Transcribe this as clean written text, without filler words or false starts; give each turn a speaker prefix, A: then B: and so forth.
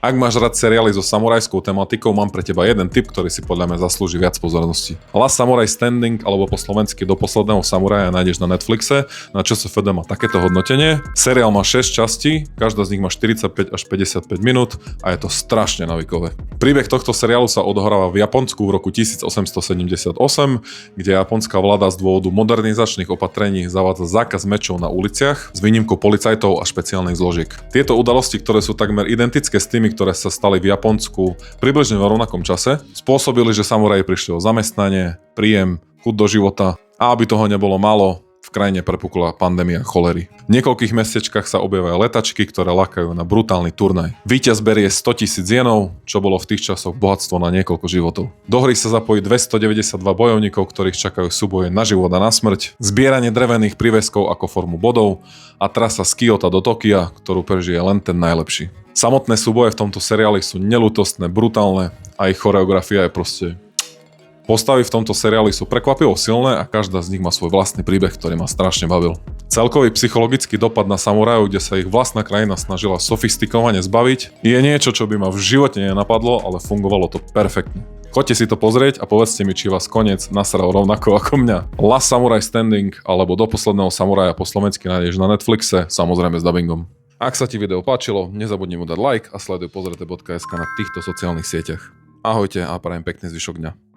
A: Ak máš rád seriály so samurajskou tematikou, mám pre teba jeden tip, ktorý si podľa mňa zaslúži viac pozornosti. Last Samurai Standing, alebo po slovensky Do posledného samuraja, nájdeš na Netflixe. Na ČSFD má takéto hodnotenie. Seriál má 6 častí, každá z nich má 45 až 55 minút a je to strašne navykové. Príbeh tohto seriálu sa odohráva v Japonsku v roku 1878, kde japonská vláda z dôvodu modernizačných opatrení zavádza zákaz mečov na uliciach s výnimkou policajtov a špeciálnych zložiek. Tieto udalosti, ktoré sú takmer identické s tými, ktoré sa stali v Japonsku približne v rovnakom čase, spôsobili, že samuraji prišli o zamestnanie, príjem, chuť do života a aby toho nebolo málo, v krajine prepukla pandémia cholery. V niekoľkých mestečkách sa objavia letačky, ktoré lakajú na brutálny turnaj. Víťaz berie 100 000 jenov, čo bolo v tých časoch bohatstvo na niekoľko životov. Do hry sa zapojí 292 bojovníkov, ktorých čakajú súboje na život a na smrť, zbieranie drevených príveskov ako formu bodov a trasa z Kyota do Tokia, ktorú prežije len ten najlepší. Samotné súboje v tomto seriáli sú neľútostné, brutálne a ich choreografia je proste... Postavy v tomto seriáli sú prekvapivo silné a každá z nich má svoj vlastný príbeh, ktorý ma strašne bavil. Celkový psychologický dopad na samurajov, kde sa ich vlastná krajina snažila sofistikovane zbaviť, je niečo, čo by ma v živote nenapadlo, ale fungovalo to perfektne. Choďte si to pozrieť a povedzte mi, či vás koniec nasral rovnako ako mňa. Last Samurai Standing alebo Do posledného samuraja po slovensky nájdeš na Netflixe, samozrejme s dubbingom. Ak sa ti video páčilo, nezabudni mu dať like a sleduj pozrete.sk na týchto sociálnych sieťach. Ahojte a prajem pekný zvyšok dňa.